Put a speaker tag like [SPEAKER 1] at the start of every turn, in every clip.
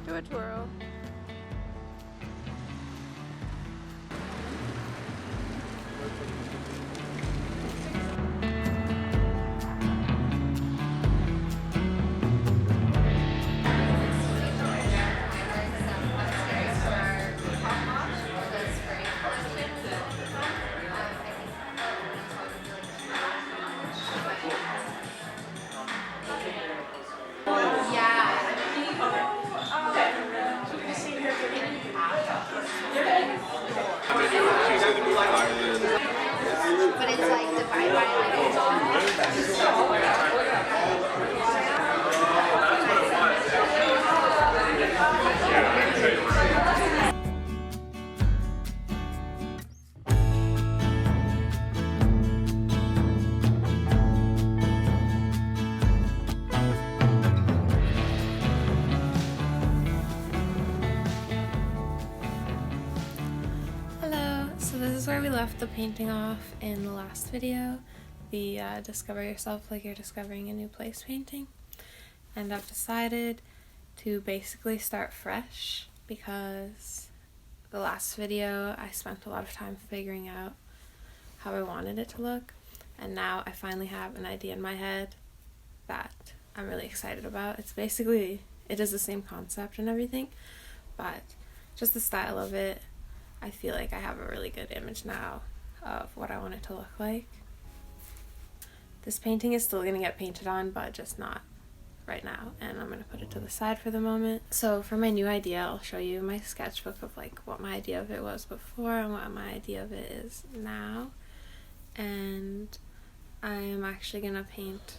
[SPEAKER 1] Do a twirl.
[SPEAKER 2] But it's like divided by
[SPEAKER 3] Hello, so this is where we left the painting off in the last video, the Discover Yourself Like You're Discovering a New Place painting. And I've decided to basically start fresh because the last video I spent a lot of time figuring out how I wanted it to look, and now I finally have an idea in my head that I'm really excited about. It is the same concept and everything, but just the style of it, I feel like I have a really good image now of what I want it to look like. This painting is still going to get painted on, but just not right now, and I'm going to put it to the side for the moment. So for my new idea, I'll show you my sketchbook of like what my idea of it was before and what my idea of it is now. And I am actually going to paint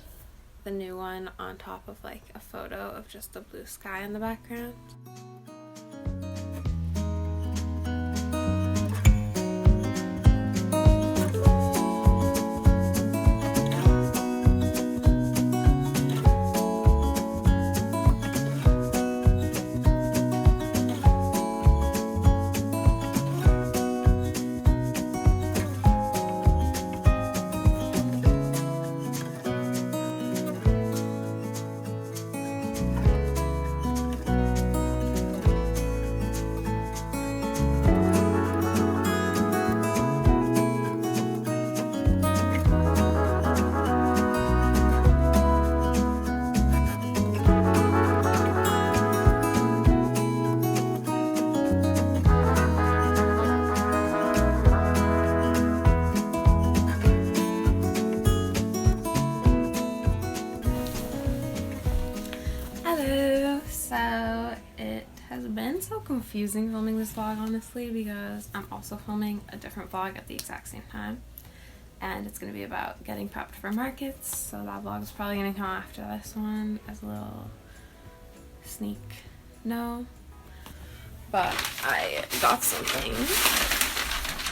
[SPEAKER 3] the new one on top of like a photo of just the blue sky in the background. So it has been so confusing filming this vlog, honestly, because I'm also filming a different vlog at the exact same time, and it's going to be about getting prepped for markets, so that vlog is probably going to come after this one as a little sneak no. But I got something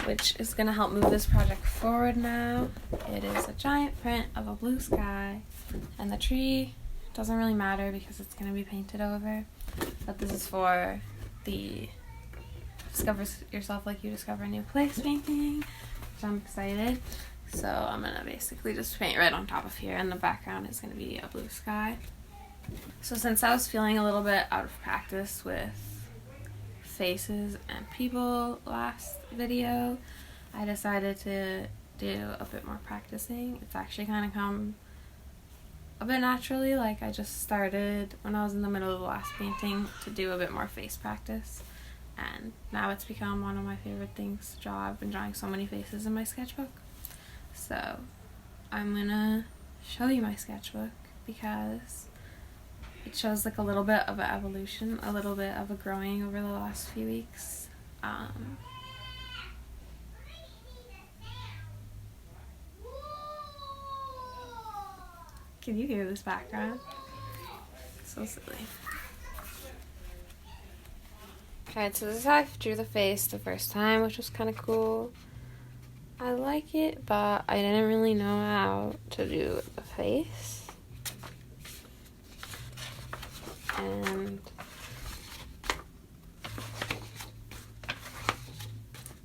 [SPEAKER 3] which is going to help move this project forward now. It is a giant print of a blue sky, and the tree doesn't really matter because it's going to be painted over, but this is for the Discover Yourself Like You Discover a New Place painting, which I'm excited. So I'm going to basically just paint right on top of here, and the background is going to be a blue sky. So since I was feeling a little bit out of practice with faces and people last video, I decided to do a bit more practicing. It's actually kind of come a bit naturally. Like, I just started when I was in the middle of the last painting to do a bit more face practice, and now it's become one of my favorite things to draw. I've been drawing so many faces in my sketchbook, so I'm gonna show you my sketchbook because it shows like a little bit of an evolution, a little bit of a growing over the last few weeks. Can you hear this background? So silly. Okay, so this is how I drew the face the first time, which was kind of cool. I like it, but I didn't really know how to do the face. And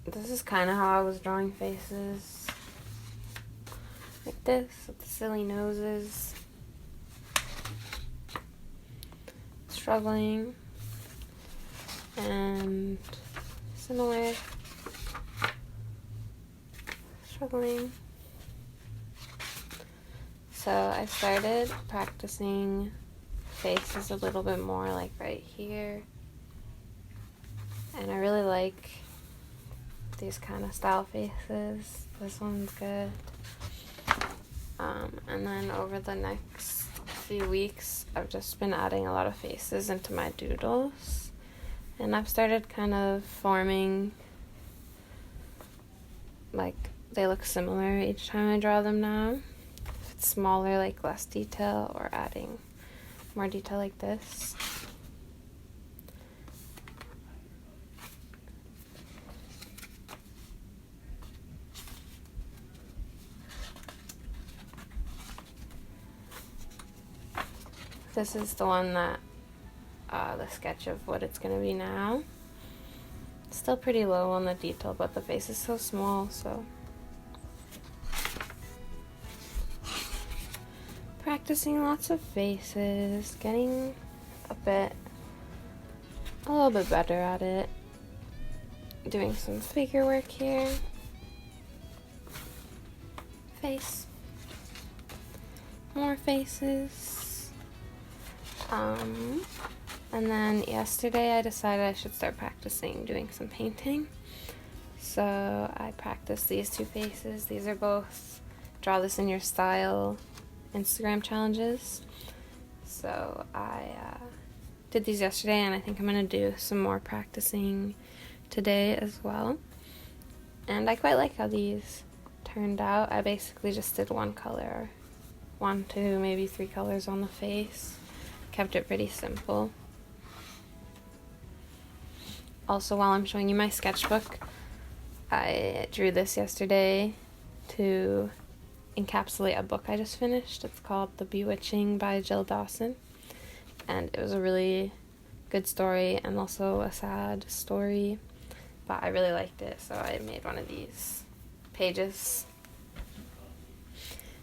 [SPEAKER 3] this is kind of how I was drawing faces. Like this, with the silly noses. Struggling. and similar. Struggling. So I started practicing faces a little bit more, like right here. And I really like these kind of style faces. This one's good. And then over the next few weeks, I've just been adding a lot of faces into my doodles. And I've started kind of forming, like, they look similar each time I draw them now. If it's smaller, like less detail, or adding more detail like this. This is the one that, the sketch of what it's going to be now. It's still pretty low on the detail, but the face is so small, so. Practicing lots of faces, getting a little bit better at it. Doing some figure work here. Face. More faces. And then yesterday I decided I should start practicing doing some painting. So I practiced these two faces. These are both Draw This in Your Style Instagram challenges. So I did these yesterday, and I think I'm going to do some more practicing today as well. And I quite like how these turned out. I basically just did one color, 1, 2, maybe 3 colors on the face. Kept it pretty simple. Also, while I'm showing you my sketchbook, I drew this yesterday to encapsulate a book I just finished. It's called The Bewitching by Jill Dawson. And it was a really good story and also a sad story. But I really liked it, so I made one of these pages.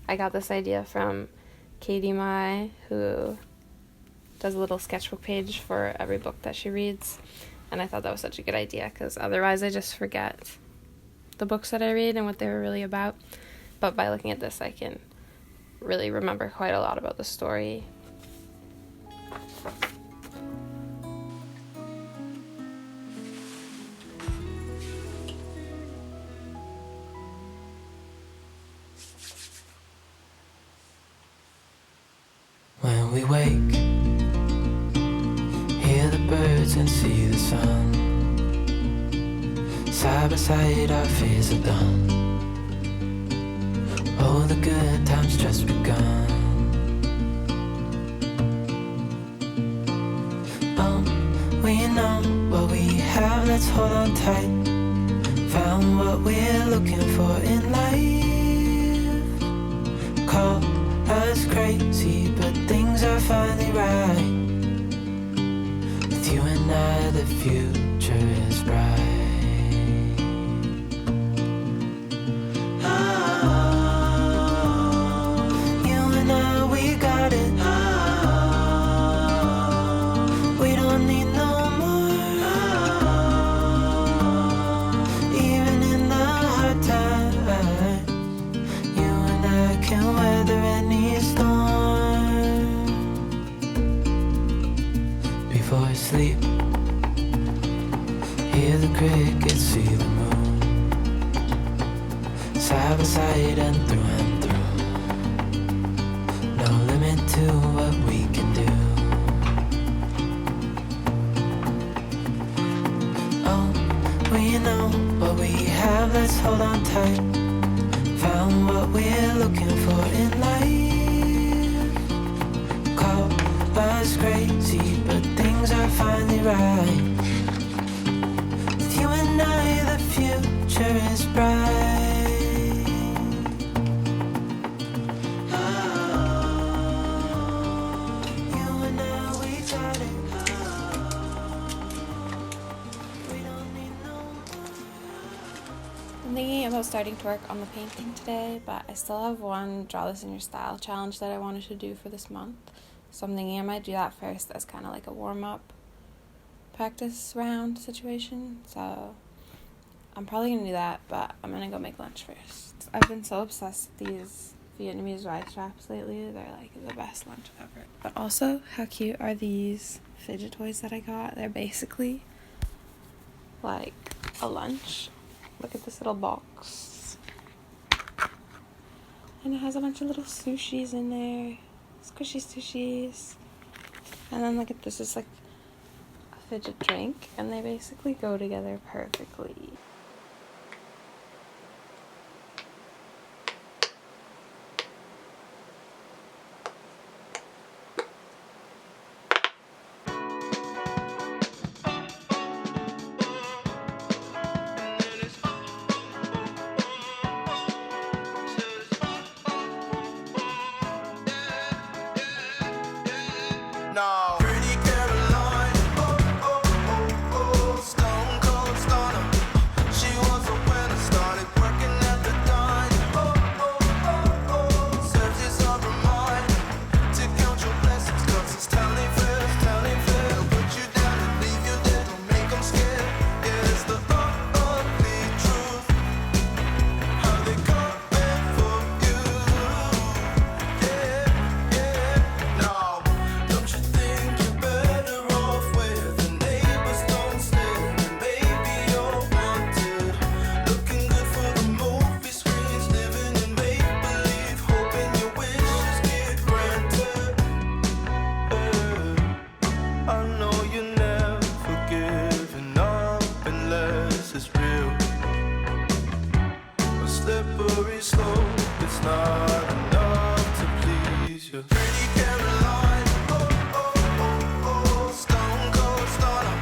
[SPEAKER 3] I got this idea from Katie Mai, who does a little sketchbook page for every book that she reads. And I thought that was such a good idea, because otherwise I just forget the books that I read and what they were really about. But by looking at this, I can really remember quite a lot about the story.
[SPEAKER 1] When we wake, hear the birds and see the sun. Side by side our fears are done. Oh, the good times just begun. We know what we have, let's hold on tight. Found what we're looking for in life. Call us crazy, but things are finally right. With you and I, the future is bright. Sleep, hear the crickets, see the moon. Side by side and through. No limit to what we can do. Oh, we know what we have, let's hold on tight. Found what we're looking for in life. Call us crazy, but things are finally right. With you and I, the future is bright. You and I, we got it. We don't need no more.
[SPEAKER 3] I'm thinking about starting to work on the painting today, but I still have one Draw This in Your Style challenge that I wanted to do for this month. So I'm thinking I might do that first as kind of like a warm-up practice round situation, so I'm probably gonna do that, but I'm gonna go make lunch first. I've been so obsessed with these Vietnamese rice wraps lately. They're like the best lunch ever. But also, how cute are these fidget toys that I got? They're basically like a lunch. Look at this little box. And it has a bunch of little sushis in there. Squishy sushis. And then look at this. It's like a fidget drink. And they basically go together perfectly.
[SPEAKER 1] No. Pretty Caroline, oh, oh, oh, oh, stone cold stunner. She was a winner, started working at the diner. Oh, oh, oh, oh, serves this on her mind. To count your blessings, cause it's telling fair, telling fair. They'll put you down and leave you there, don't make them scared. Yeah, it's the ugly truth. How they come back for you. Yeah, yeah, no. Don't you think you're better off where the neighbors don't stare? Maybe you're wanted, looking good for the movie screens, living in make-believe, hoping your wishes get granted. I know you never giving up unless it's real. A slippery slope, it's not enough to please you. Pretty Caroline, oh, oh, oh, oh, stone cold stunner.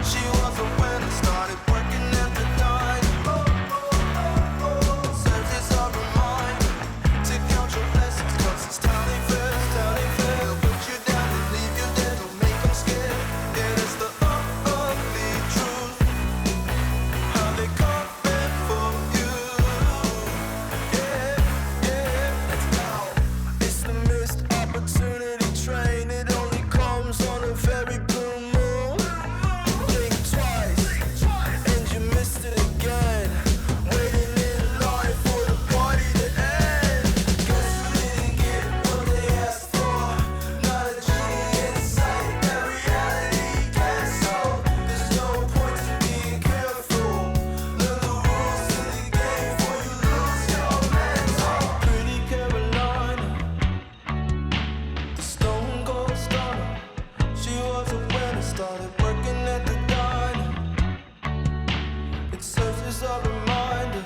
[SPEAKER 1] She was a winner, started working at the diner. Oh, oh, oh, oh, serves this on her mind. To count your blessings, cause it's telling fair, telling fair. They'll put you down and leave you there, don't make them scared. Yeah, that's the ugly truth. How they come back for you. Yeah, yeah, let's go. It's the missed opportunity train. It only comes on a very blue moon. Blink twice, and you missed it again. Waiting in line for the party to end. Guess you didn't get what they asked for. Not a genie in sight, that reality castle. There's no point to being careful. Learn the rules to the game before you lose your mental. Pretty Carolina, the stone cold stunner. She was a winner, started working at the diner. It serves as a reminder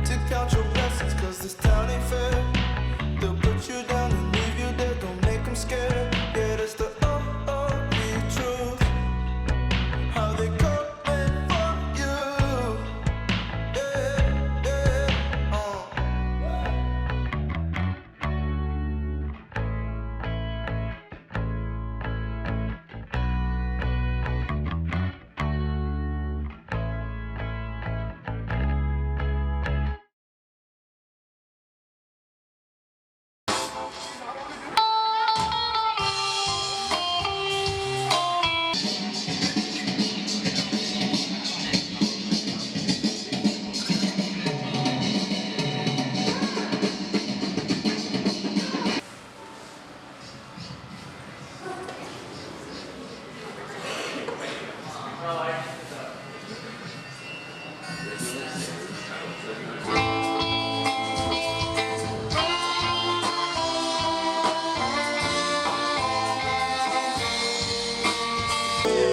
[SPEAKER 1] to count your blessings, cause this town ain't fair. They'll put you down and leave you there, don't make them scared. Yeah, that's the ugly truth. How they coming for you. Yeah, yeah,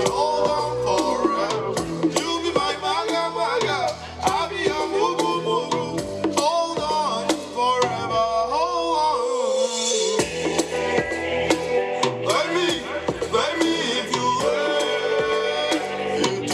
[SPEAKER 1] hold on forever. You be my maga. I'll be your mugu. Hold on forever. Hold on. Let me, if you will.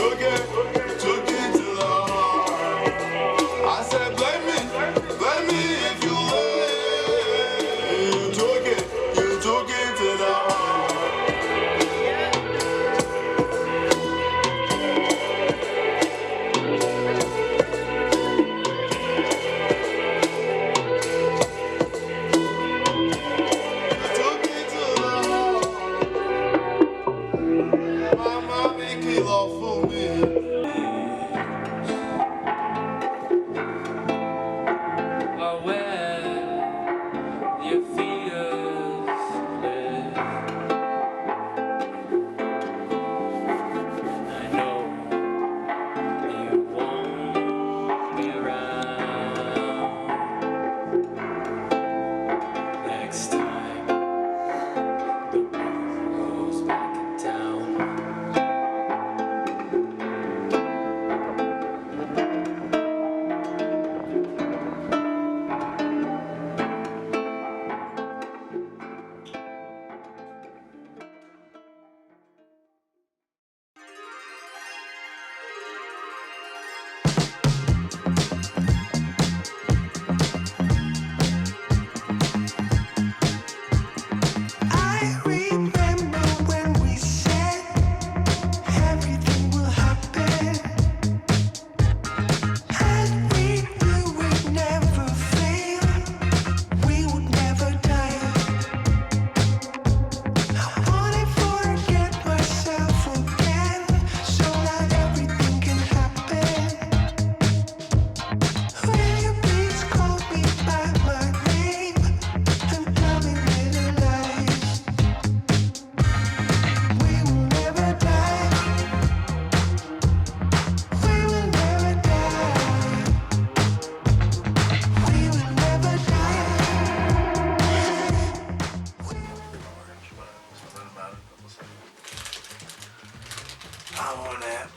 [SPEAKER 4] I want a nap.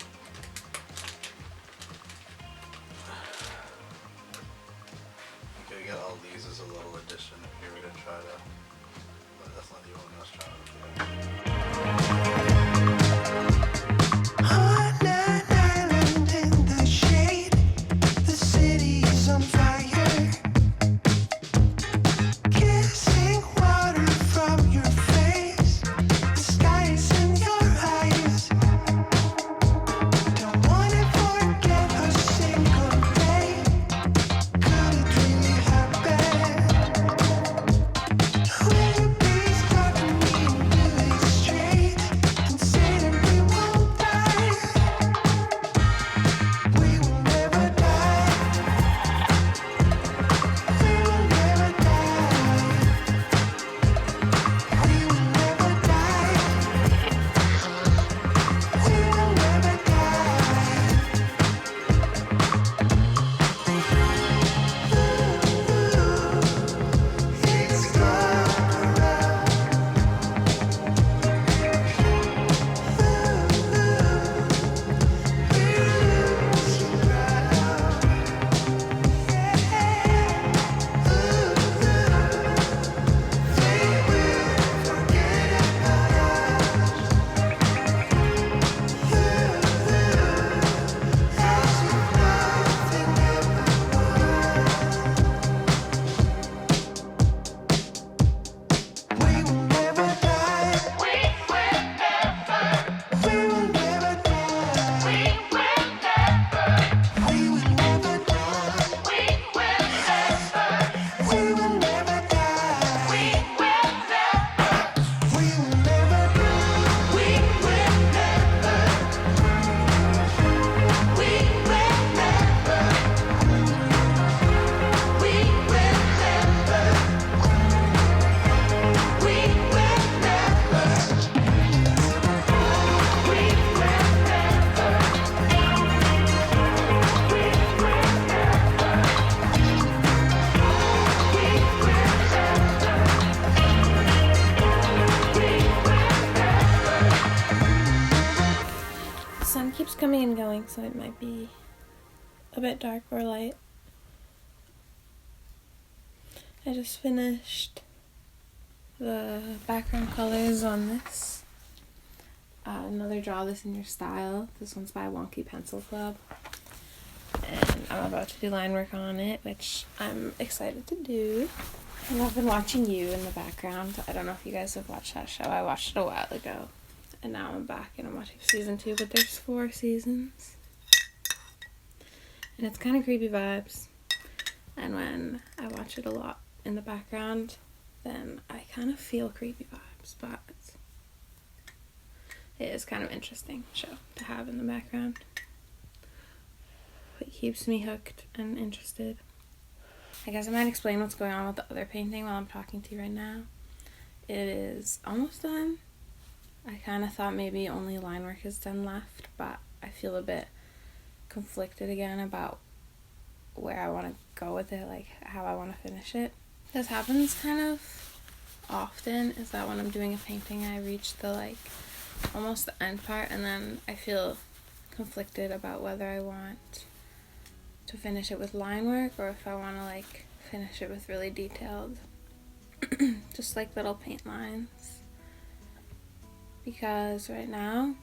[SPEAKER 4] You could get all these as a little addition if you were to try to, but that's not the only one I was trying to
[SPEAKER 1] On an island in the shade, the city is on fire. Kissing water from your face, the sky is in your eyes. Don't wanna forget a single day. Could it really happen? Will you please talk to me really straight and say that we won't die? We will never die. We will never die. We will never die. We will never die. It's gone around. We will never die. We will never. We will never die. We will never. We will never die. We will never. We will never die. We will never. We will never die. We will never. We will never. We will never. We will never. We will never.
[SPEAKER 3] The sun keeps coming and going, so it might be a bit dark or light. I just finished the background colors on this. Another Draw This in Your Style. This one's by Wonky Pencil Club. And I'm about to do line work on it, which I'm excited to do. And I've been watching You in the background. I don't know if you guys have watched that show. I watched it a while ago. And now I'm back and I'm watching season 2, but there's 4 seasons. And it's kind of creepy vibes. And when I watch it a lot in the background, then I kind of feel creepy vibes, but it is kind of interesting show to have in the background. It keeps me hooked and interested. I guess I might explain what's going on with the other painting while I'm talking to you right now. It is almost done. I kind of thought maybe only line work is done left, but I feel a bit conflicted again about where I want to go with it, like how I want to finish it. This happens kind of often, is that when I'm doing a painting I reach the almost the end part and then I feel conflicted about whether I want to finish it with line work or if I want to finish it with really detailed just little paint lines, because right now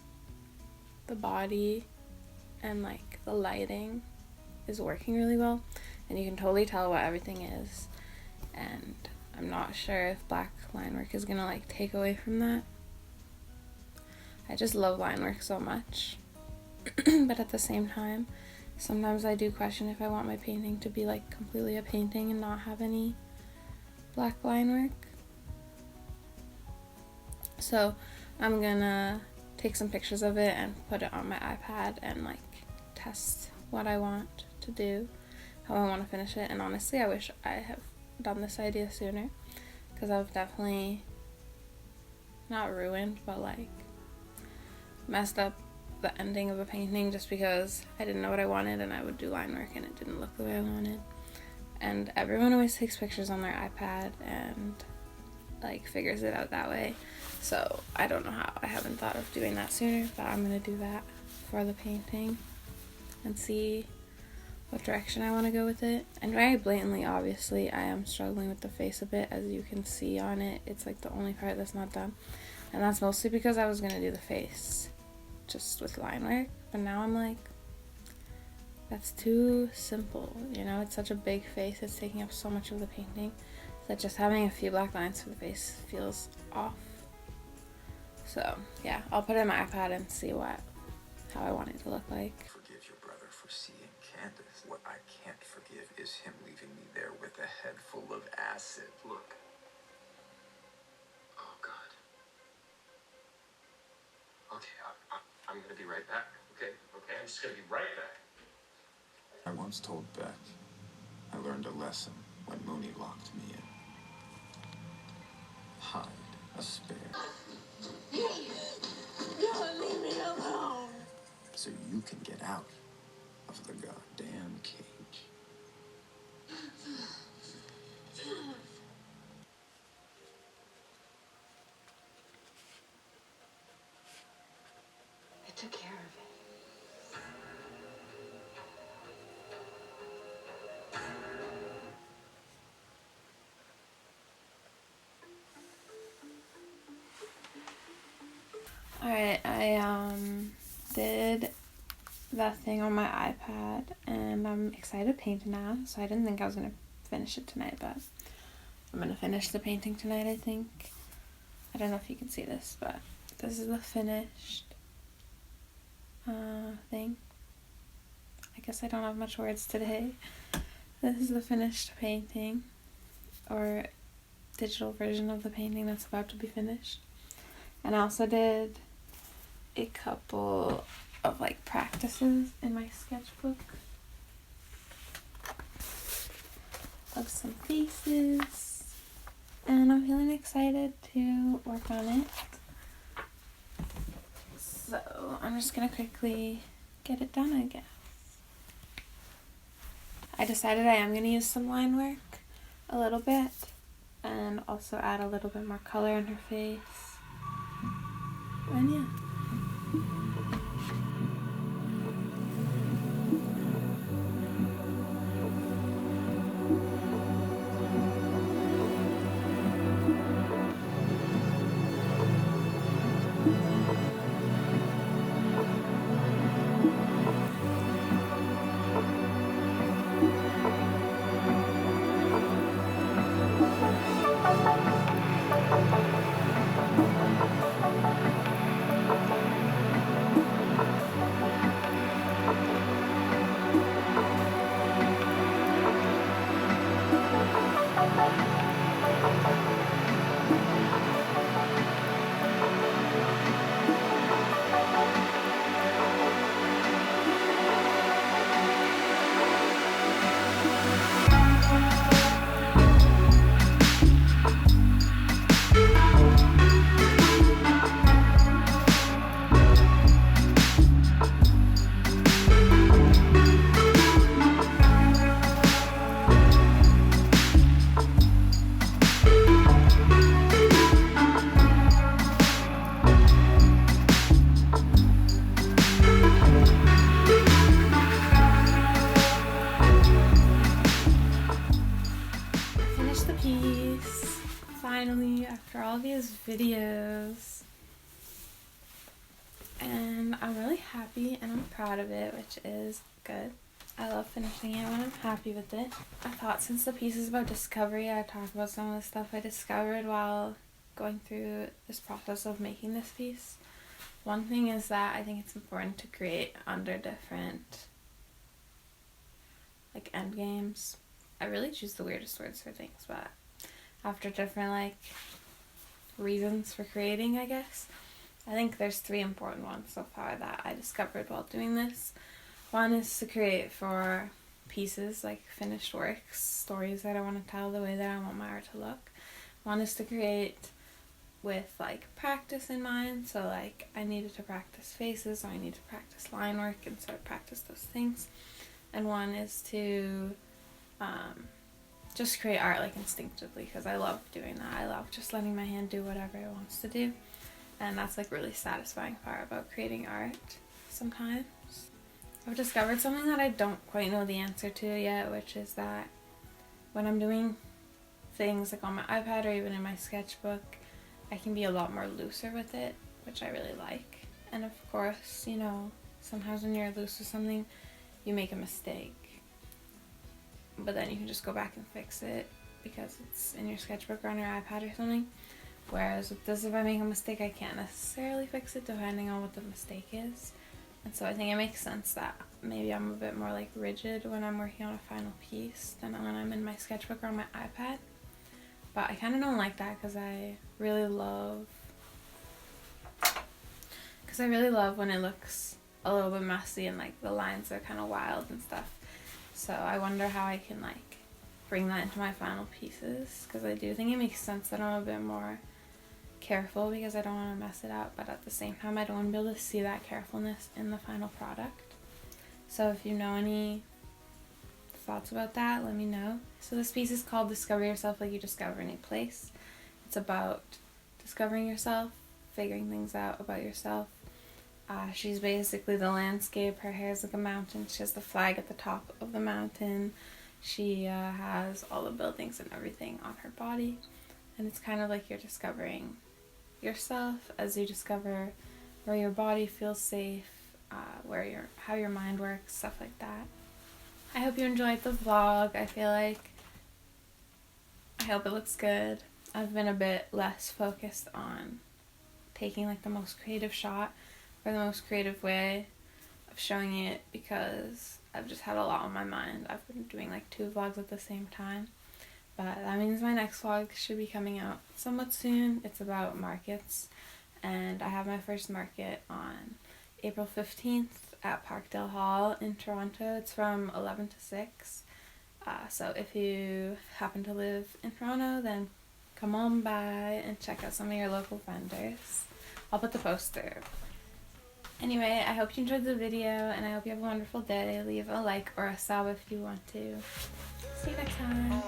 [SPEAKER 3] the body and the lighting is working really well and you can totally tell what everything is, and I'm not sure if black line work is gonna take away from that. I just love line work so much but at the same time sometimes I do question if I want my painting to be completely a painting and not have any black line work. So I'm gonna take some pictures of it and put it on my iPad and test what I want to do, how I want to finish it. And honestly I wish I have done this idea sooner, because I've definitely not ruined but messed up the ending of a painting just because I didn't know what I wanted and I would do line work and it didn't look the way I wanted. And everyone always takes pictures on their iPad and figures it out that way, so I don't know how I haven't thought of doing that sooner, but I'm gonna do that. for the painting and see what direction I want to go with it. And very blatantly, obviously, I am struggling with the face a bit. As you can see on it, it's like the only part that's not done. And that's mostly because I was going to do the face just with line work. But now I'm like, that's too simple, you know? It's such a big face. It's taking up so much of the painting that just having a few black lines for the face feels off. So, yeah, I'll put it in my iPad and see how I want it to look like.
[SPEAKER 5] Forgive your brother for seeing Candace. What I can't forgive is him leaving me there with a head full of acid. Look. Oh, God. Okay, I'm gonna be right back. Okay, I'm just gonna be right back. I once told Beck I learned a lesson when Mooney locked me in. Hide a spare. Leave me alone. So you can get out of the goddamn cage.
[SPEAKER 6] I took care of it.
[SPEAKER 3] Alright, I did that thing on my iPad and I'm excited to paint now, so I didn't think I was going to finish it tonight, but I'm going to finish the painting tonight, I think. I don't know if you can see this, but this is the finished thing. I guess I don't have much words today. This is the finished painting, or digital version of the painting that's about to be finished. And I also did a couple of like practices in my sketchbook of some faces, and I'm feeling excited to work on it. So I'm just gonna quickly get it done, I guess. I decided I am gonna use some line work a little bit and also add a little bit more color in her face. And yeah. Finally, after all these videos, and I'm really happy and I'm proud of it, which is good. I love finishing it when I'm happy with it. I thought since the piece is about discovery, I'd talk about some of the stuff I discovered while going through this process of making this piece. One thing is that I think it's important to create under different like end games. I really choose the weirdest words for things, but after different like reasons for creating, I guess. I think there's 3 important ones so far that I discovered while doing this. One is to create for pieces, like finished works, stories that I want to tell the way that I want my art to look. One is to create with like practice in mind, so like I needed to practice faces, or I need to practice line work, and so I practice those things. And one is to just create art like instinctively, because I love doing that. I love just letting my hand do whatever it wants to do, and that's like really satisfying part about creating art. sometimes. I've discovered something that I don't quite know the answer to yet, which is that when I'm doing things like on my iPad or even in my sketchbook, I can be a lot more looser with it, which I really like. And of course, you know, sometimes when you're loose with something, you make a mistake, but then you can just go back and fix it because it's in your sketchbook or on your iPad or something. Whereas with this, if I make a mistake, I can't necessarily fix it depending on what the mistake is. And so I think it makes sense that maybe I'm a bit more like rigid when I'm working on a final piece than when I'm in my sketchbook or on my iPad. But I kind of don't like that because I really love when it looks a little bit messy and like the lines are kind of wild and stuff. So I wonder how I can like bring that into my final pieces, because I do think it makes sense that I'm a bit more careful because I don't want to mess it up, but at the same time I don't want to be able to see that carefulness in the final product. So if you know any thoughts about that, let me know. So this piece is called Discover Yourself Like You Discover a New Place. It's about discovering yourself, figuring things out about yourself. She's basically the landscape. Her hair is like a mountain. She has the flag at the top of the mountain. She has all the buildings and everything on her body. And it's kind of like you're discovering yourself as you discover where your body feels safe, how your mind works, stuff like that. I hope you enjoyed the vlog. I hope it looks good. I've been a bit less focused on taking like the most creative shot or the most creative way of showing it because I've just had a lot on my mind. I've been doing like 2 vlogs at the same time. But that means my next vlog should be coming out somewhat soon. It's about markets, and I have my first market on April 15th at Parkdale Hall in Toronto. It's from 11 to 6. So if you happen to live in Toronto, then come on by and check out some of your local vendors. I'll put the poster. Anyway, I hope you enjoyed the video, and I hope you have a wonderful day. Leave a like or a sub if you want to. See you next time.